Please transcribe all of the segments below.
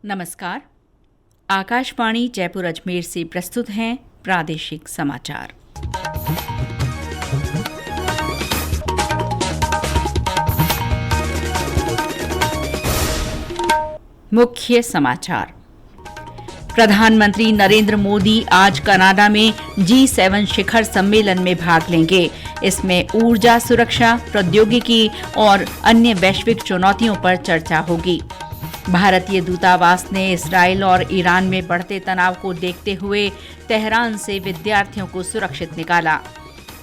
नमस्कार। आकाशवाणी जयपुर अजमेर से प्रस्तुत हैं प्रादेशिक समाचार। मुख्य समाचार। प्रधानमंत्री नरेंद्र मोदी आज कनाडा में G7 शिखर सम्मेलन में भाग लेंगे। इसमें ऊर्जा सुरक्षा, प्रौद्योगिकी और अन्य वैश्विक चुनौतियों पर चर्चा होगी। भारतीय दूतावास ने इस्राइल और ईरान में बढ़ते तनाव को देखते हुए तेहरान से विद्यार्थियों को सुरक्षित निकाला।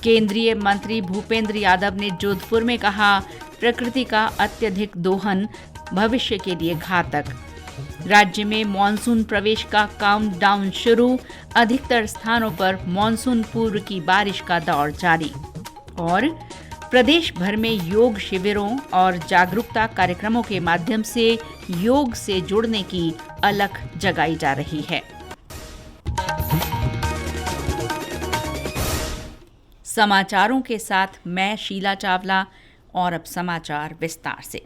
केंद्रीय मंत्री भूपेंद्र यादव ने जोधपुर में कहा, प्रकृति का अत्यधिक दोहन भविष्य के लिए घातक। राज्य में मानसून प्रवेश का काउंटडाउन शुरू, अधिकतर स्थानों पर मानसून पूर्व की बारिश का दौर जारी। और प्रदेश भर में योग शिविरों और जागरूकता कार्यक्रमों के माध्यम से योग से जुड़ने की अलख जगाई जा रही है। समाचारों के साथ मैं शीला चावला और अब समाचार विस्तार से।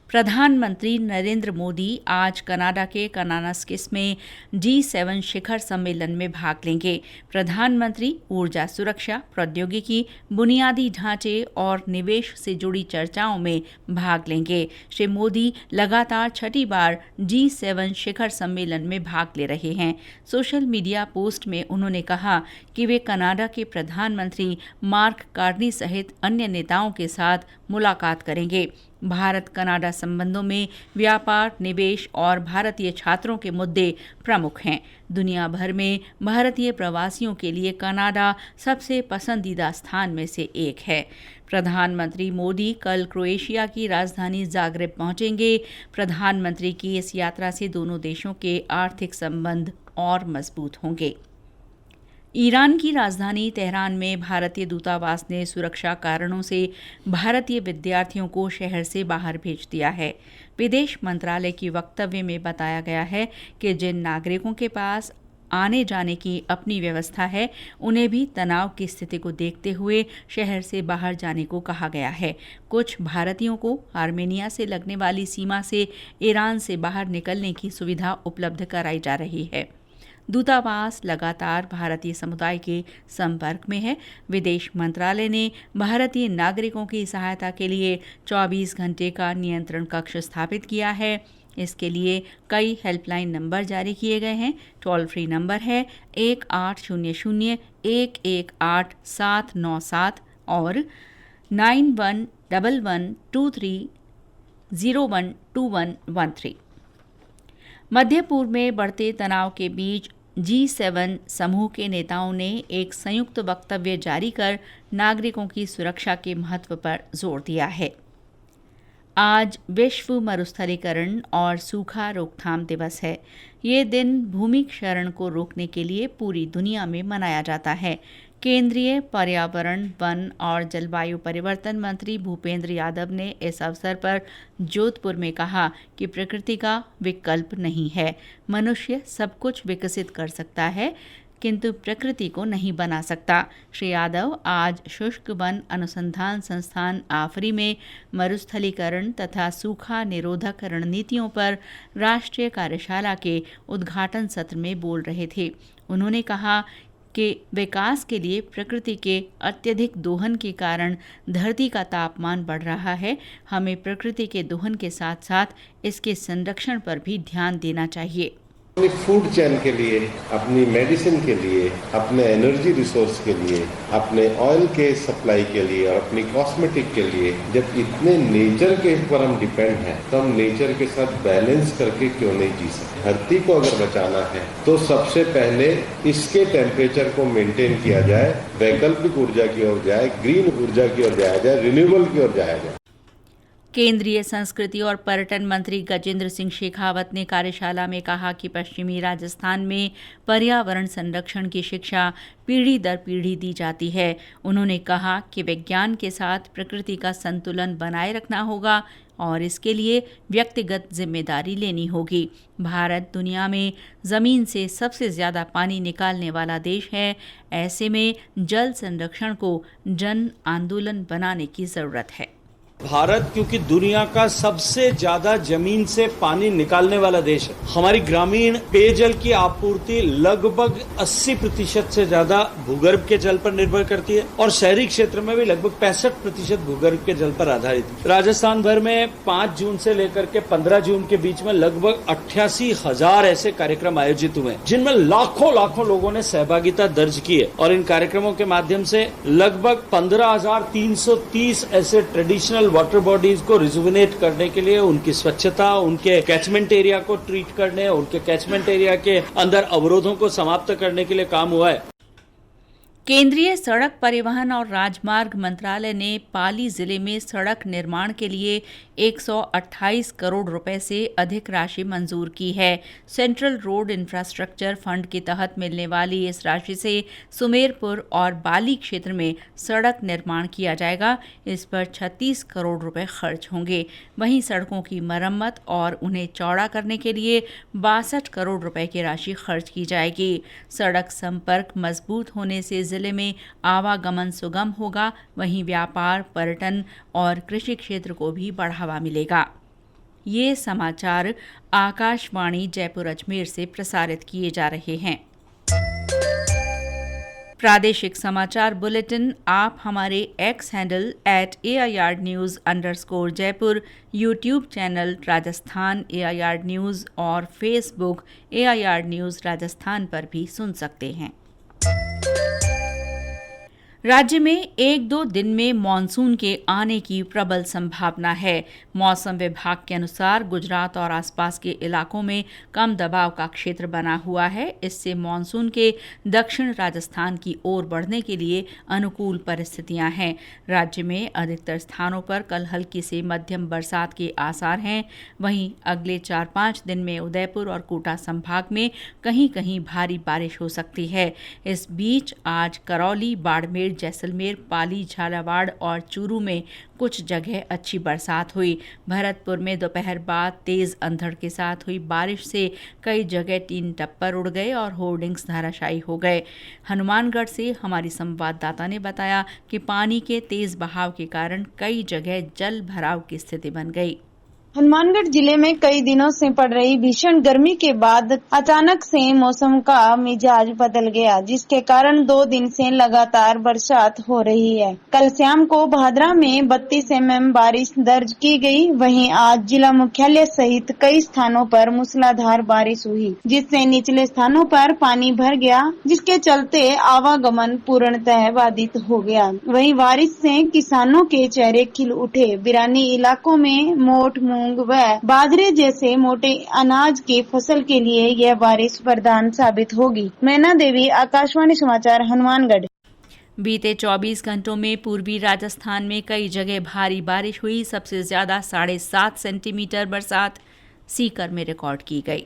प्रधानमंत्री नरेंद्र मोदी आज कनाडा के कानानास्किस में G7 शिखर सम्मेलन में भाग लेंगे। प्रधानमंत्री ऊर्जा सुरक्षा, प्रौद्योगिकी, बुनियादी ढांचे और निवेश से जुड़ी चर्चाओं में भाग लेंगे। श्री मोदी लगातार छठी बार G7 शिखर सम्मेलन में भाग ले रहे हैं। सोशल मीडिया पोस्ट में उन्होंने कहा कि वे कनाडा के प्रधानमंत्री मार्क कार्नी सहित अन्य नेताओं के साथ मुलाकात करेंगे। भारत कनाडा संबंधों में व्यापार, निवेश और भारतीय छात्रों के मुद्दे प्रमुख हैं। दुनिया भर में भारतीय प्रवासियों के लिए कनाडा सबसे पसंदीदा स्थान में से एक है। प्रधानमंत्री मोदी कल क्रोएशिया की राजधानी जाग्रेब पहुंचेंगे। प्रधानमंत्री की इस यात्रा से दोनों देशों के आर्थिक संबंध और मजबूत होंगे। ईरान की राजधानी तेहरान में भारतीय दूतावास ने सुरक्षा कारणों से भारतीय विद्यार्थियों को शहर से बाहर भेज दिया है। विदेश मंत्रालय की वक्तव्य में बताया गया है कि जिन नागरिकों के पास आने जाने की अपनी व्यवस्था है, उन्हें भी तनाव की स्थिति को देखते हुए शहर से बाहर जाने को कहा गया है। कुछ भारतीयों को आर्मेनिया से लगने वाली सीमा से ईरान से बाहर निकलने की सुविधा उपलब्ध कराई जा रही है। दूतावास लगातार भारतीय समुदाय के संपर्क में है। विदेश मंत्रालय ने भारतीय नागरिकों की सहायता के लिए 24 घंटे का नियंत्रण कक्ष स्थापित किया है। इसके लिए कई हेल्पलाइन नंबर जारी किए गए हैं। टोल फ्री नंबर है 1800-118-797 और 911123012113। मध्य पूर्व में बढ़ते तनाव के बीच G7 समूह के नेताओं ने एक संयुक्त वक्तव्य जारी कर नागरिकों की सुरक्षा के महत्व पर जोर दिया है। आज विश्व मरुस्थलीकरण और सूखा रोकथाम दिवस है। ये दिन भूमि क्षरण को रोकने के लिए पूरी दुनिया में मनाया जाता है। केंद्रीय पर्यावरण, वन और जलवायु परिवर्तन मंत्री भूपेंद्र यादव ने इस अवसर पर जोधपुर में कहा कि प्रकृति का विकल्प नहीं है। मनुष्य सब कुछ विकसित कर सकता है, किंतु प्रकृति को नहीं बना सकता। श्री यादव आज शुष्क वन अनुसंधान संस्थान आफरी में मरुस्थलीकरण तथा सूखा निरोधक रणनीतियों पर राष्ट्रीय कार्यशाला के उद्घाटन सत्र में बोल रहे थे। उन्होंने कहा कि विकास के लिए प्रकृति के अत्यधिक दोहन के कारण धरती का तापमान बढ़ रहा है। हमें प्रकृति के दोहन के साथ साथ इसके संरक्षण पर भी ध्यान देना चाहिए। अपनी फूड चेन के लिए, अपनी मेडिसिन के लिए, अपने एनर्जी रिसोर्स के लिए, अपने ऑयल के सप्लाई के लिए और अपनी कॉस्मेटिक के लिए जब इतने नेचर के ऊपर हम डिपेंड हैं, तो हम नेचर के साथ बैलेंस करके क्यों नहीं जी सकते। धरती को अगर बचाना है तो सबसे पहले इसके टेम्परेचर को मेंटेन किया जाए, वैकल्पिक ऊर्जा की ओर जाए, ग्रीन ऊर्जा की ओर जाया जाए, रिन्यूएबल की ओर जाया जाए। केंद्रीय संस्कृति और पर्यटन मंत्री गजेंद्र सिंह शेखावत ने कार्यशाला में कहा कि पश्चिमी राजस्थान में पर्यावरण संरक्षण की शिक्षा पीढ़ी दर पीढ़ी दी जाती है। उन्होंने कहा कि विज्ञान के साथ प्रकृति का संतुलन बनाए रखना होगा और इसके लिए व्यक्तिगत जिम्मेदारी लेनी होगी। भारत दुनिया में जमीन से सबसे ज्यादा पानी निकालने वाला देश है। ऐसे में जल संरक्षण को जन आंदोलन बनाने की जरूरत है। भारत क्योंकि दुनिया का सबसे ज्यादा जमीन से पानी निकालने वाला देश है, हमारी ग्रामीण पेयजल की आपूर्ति लगभग 80% से ज्यादा भूगर्भ के जल पर निर्भर करती है और शहरी क्षेत्र में भी लगभग 65% भूगर्भ के जल पर आधारित है। राजस्थान भर में 5 जून से लेकर के 15 जून के बीच में लगभग 88,000 ऐसे कार्यक्रम आयोजित हुए जिनमें लाखों लोगों ने सहभागिता दर्ज की है और इन कार्यक्रमों के माध्यम से लगभग 15,330 ऐसे ट्रेडिशनल वाटर बॉडीज को रिजुविनेट करने के लिए, उनकी स्वच्छता, उनके कैचमेंट एरिया को ट्रीट करने, उनके कैचमेंट एरिया के अंदर अवरोधों को समाप्त करने के लिए काम हुआ है। केंद्रीय सड़क परिवहन और राजमार्ग मंत्रालय ने पाली जिले में सड़क निर्माण के लिए 128 करोड़ रुपए से अधिक राशि मंजूर की है। सेंट्रल रोड इंफ्रास्ट्रक्चर फंड के तहत मिलने वाली इस राशि से सुमेरपुर और बाली क्षेत्र में सड़क निर्माण किया जाएगा। इस पर 36 करोड़ रुपए खर्च होंगे। वहीं सड़कों की मरम्मत और उन्हें चौड़ा करने के लिए 62 करोड़ रुपए की राशि खर्च की जाएगी। सड़क संपर्क मजबूत होने से जिले में आवागमन सुगम होगा। वहीं व्यापार, पर्यटन और कृषि क्षेत्र को भी बढ़ावा मिलेगा। ये समाचार आकाशवाणी जयपुर अजमेर से प्रसारित किए जा रहे हैं। प्रादेशिक समाचार बुलेटिन आप हमारे एक्स हैंडल @AIRnews_जयपुर, YouTube channel Rajasthan AIR news और फेसबुक AIR न्यूज़ राजस्थान पर भी सुन सकते हैं। राज्य में 1-2 दिन में मानसून के आने की प्रबल संभावना है। मौसम विभाग के अनुसार गुजरात और आसपास के इलाकों में कम दबाव का क्षेत्र बना हुआ है। इससे मानसून के दक्षिण राजस्थान की ओर बढ़ने के लिए अनुकूल परिस्थितियां हैं। राज्य में अधिकतर स्थानों पर कल हल्की से मध्यम बरसात के आसार हैं। वहीं अगले 4-5 दिन में उदयपुर और कोटा संभाग में कहीं कहीं भारी बारिश हो सकती है। इस बीच आज करौली, बाड़मेर, जैसलमेर, पाली, झालावाड़ और चूरू में कुछ जगह अच्छी बरसात हुई। भरतपुर में दोपहर बाद तेज अंधड़ के साथ हुई बारिश से कई जगह टीन टप्पर उड़ गए और होर्डिंग्स धराशायी हो गए। हनुमानगढ़ से हमारी संवाददाता ने बताया कि पानी के तेज बहाव के कारण कई जगह जल भराव की स्थिति बन गई। हनुमानगढ़ जिले में कई दिनों से पड़ रही भीषण गर्मी के बाद अचानक से मौसम का मिजाज बदल गया, जिसके कारण 2 दिन से लगातार बरसात हो रही है। कल शाम को भादरा में 32 mm बारिश दर्ज की गई। वहीं आज जिला मुख्यालय सहित कई स्थानों पर मूसलाधार बारिश हुई, जिससे निचले स्थानों पर पानी भर गया, जिसके चलते आवागमन पूर्णतः बाधित हो गया। वहीं बारिश से किसानों के चेहरे खिल उठे। बिरानी इलाकों में मोठ, मूंग व बाजरे जैसे मोटे अनाज की फसल के लिए यह बारिश वरदान साबित होगी। मैना देवी, आकाशवाणी समाचार, हनुमानगढ़। बीते 24 घंटों में पूर्वी राजस्थान में कई जगह भारी बारिश हुई। सबसे ज्यादा 7.5 सेंटीमीटर बरसात सीकर में रिकॉर्ड की गई।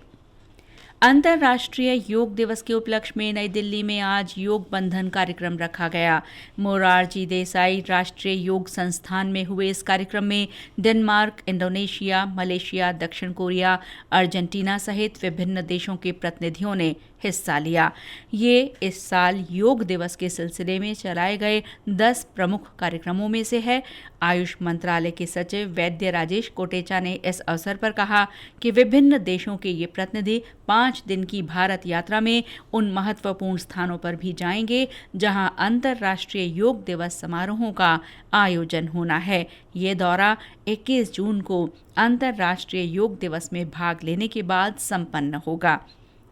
अंतर्राष्ट्रीय योग दिवस के उपलक्ष्य में नई दिल्ली में आज योग बंधन कार्यक्रम रखा गया। मोरारजी देसाई राष्ट्रीय योग संस्थान में हुए इस कार्यक्रम में डेनमार्क, इंडोनेशिया, मलेशिया, दक्षिण कोरिया, अर्जेंटीना सहित विभिन्न देशों के प्रतिनिधियों ने हिस्सा लिया। ये इस साल योग दिवस के सिलसिले में चलाए गए 10 प्रमुख कार्यक्रमों में से है। आयुष मंत्रालय के सचिव वैद्य राजेश कोटेचा ने इस अवसर पर कहा कि विभिन्न देशों के ये प्रतिनिधि 5 दिन की भारत यात्रा में उन महत्वपूर्ण स्थानों पर भी जाएंगे जहां अंतर्राष्ट्रीय योग दिवस समारोहों का आयोजन होना है। ये दौरा 21 जून को अंतर्राष्ट्रीय योग दिवस में भाग लेने के बाद संपन्न होगा।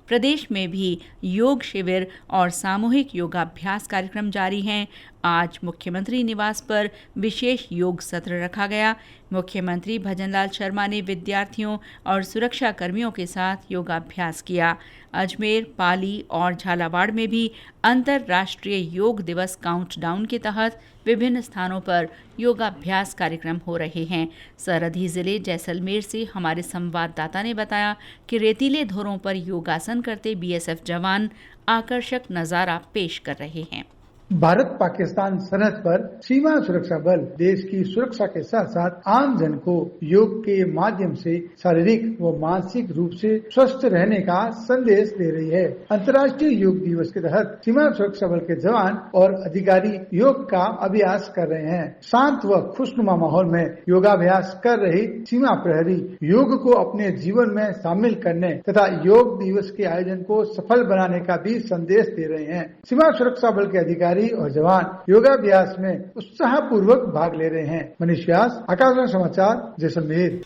प्रदेश में भी योग शिविर और सामूहिक योगाभ्यास कार्यक्रम जारी हैं। आज मुख्यमंत्री निवास पर विशेष योग सत्र रखा गया। मुख्यमंत्री भजनलाल शर्मा ने विद्यार्थियों और सुरक्षा कर्मियों के साथ योगाभ्यास किया। अजमेर, पाली और झालावाड़ में भी अंतर्राष्ट्रीय योग दिवस काउंटडाउन के तहत विभिन्न स्थानों पर योगाभ्यास कार्यक्रम हो रहे हैं। सरहदी जिले जैसलमेर से हमारे संवाददाता ने बताया कि रेतीले धोरों पर योगासन करते BSF जवान आकर्षक नज़ारा पेश कर रहे हैं। भारत पाकिस्तान सरहद पर सीमा सुरक्षा बल देश की सुरक्षा के साथ साथ आम जन को योग के माध्यम से शारीरिक व मानसिक रूप से स्वस्थ रहने का संदेश दे रही है। अंतर्राष्ट्रीय योग दिवस के तहत सीमा सुरक्षा बल के जवान और अधिकारी योग का अभ्यास कर रहे हैं। शांत व खुशनुमा माहौल में योगाभ्यास कर रही सीमा प्रहरी योग को अपने जीवन में शामिल करने तथा योग दिवस के आयोजन को सफल बनाने का भी संदेश दे रहे हैं। सीमा सुरक्षा बल के अधिकारी और जवान योगाभ्यास में उत्साहपूर्वक भाग ले रहे हैं। मनीष व्यास, आकाशवाणी समाचार, जैसलमेर।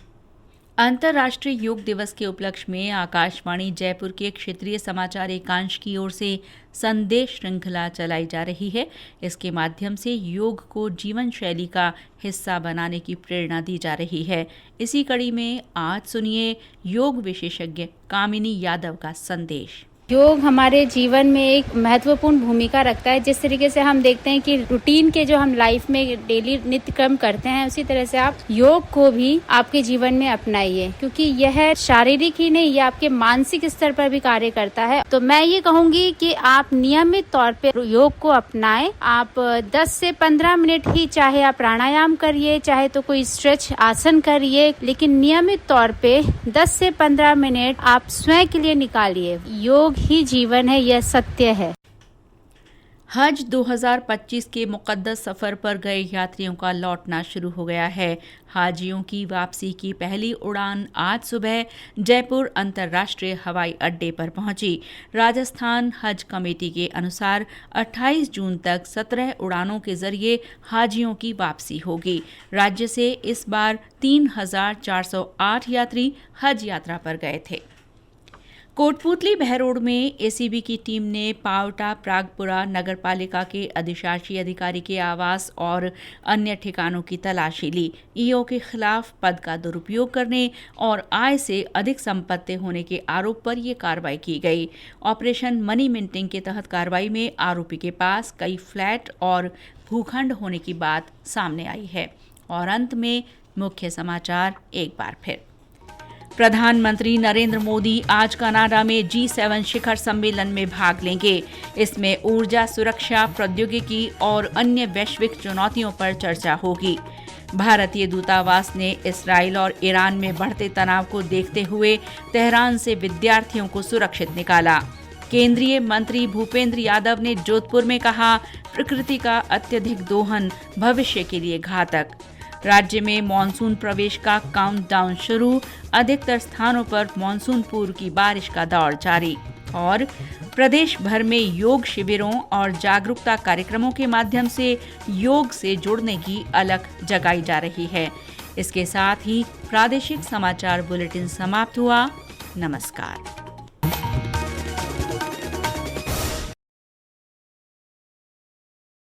अंतर्राष्ट्रीय योग दिवस के उपलक्ष्य में आकाशवाणी जयपुर के क्षेत्रीय समाचार एकांश की ओर से संदेश श्रृंखला चलाई जा रही है। इसके माध्यम से योग को जीवन शैली का हिस्सा बनाने की प्रेरणा दी जा रही है। इसी कड़ी में आज सुनिए योग विशेषज्ञ कामिनी यादव का संदेश। योग हमारे जीवन में एक महत्वपूर्ण भूमिका रखता है। जिस तरीके से हम देखते हैं कि रूटीन के जो हम लाइफ में डेली नित्य क्रम करते हैं, उसी तरह से आप योग को भी आपके जीवन में अपनाइए, क्योंकि यह शारीरिक ही नहीं, यह आपके मानसिक स्तर पर भी कार्य करता है। तो मैं ये कहूंगी कि आप नियमित तौर पे योग को अपनाएं। आप 10 से 15 मिनट ही, चाहे आप प्राणायाम करिए, चाहे तो कोई स्ट्रेच आसन करिए, लेकिन नियमित तौर पे 10 से 15 मिनट आप स्वयं के लिए निकालिए। योग ही जीवन है, यह सत्य है। हज 2025 के मुकद्दस सफर पर गए यात्रियों का लौटना शुरू हो गया है। हाजियों की वापसी की पहली उड़ान आज सुबह जयपुर अंतर्राष्ट्रीय हवाई अड्डे पर पहुंची। राजस्थान हज कमेटी के अनुसार 28 जून तक 17 उड़ानों के जरिए हाजियों की वापसी होगी। राज्य से इस बार 3,408 यात्री हज यात्रा पर गए थे। कोटपूतली बहरोड में एसीबी की टीम ने पावटा प्रागपुरा नगरपालिका के अधिशासी अधिकारी के आवास और अन्य ठिकानों की तलाशी ली। ईओ के खिलाफ पद का दुरुपयोग करने और आय से अधिक संपत्ति होने के आरोप पर यह कार्रवाई की गई। ऑपरेशन मनी मिंटिंग के तहत कार्रवाई में आरोपी के पास कई फ्लैट और भूखंड होने की बात सामने आई है। और अंत में मुख्य समाचार एक बार फिर। प्रधानमंत्री नरेंद्र मोदी आज कनाडा में G7 शिखर सम्मेलन में भाग लेंगे। इसमें ऊर्जा सुरक्षा, प्रौद्योगिकी और अन्य वैश्विक चुनौतियों पर चर्चा होगी। भारतीय दूतावास ने इस्राइल और ईरान में बढ़ते तनाव को देखते हुए तेहरान से विद्यार्थियों को सुरक्षित निकाला। केंद्रीय मंत्री भूपेंद्र यादव ने जोधपुर में कहा, प्रकृति का अत्यधिक दोहन भविष्य के लिए घातक। राज्य में मानसून प्रवेश का काउंटडाउन शुरू, अधिकतर स्थानों पर मानसून पूर्व की बारिश का दौर जारी। और प्रदेश भर में योग शिविरों और जागरूकता कार्यक्रमों के माध्यम से योग से जुड़ने की अलख जगाई जा रही है। इसके साथ ही प्रादेशिक समाचार बुलेटिन समाप्त हुआ। नमस्कार।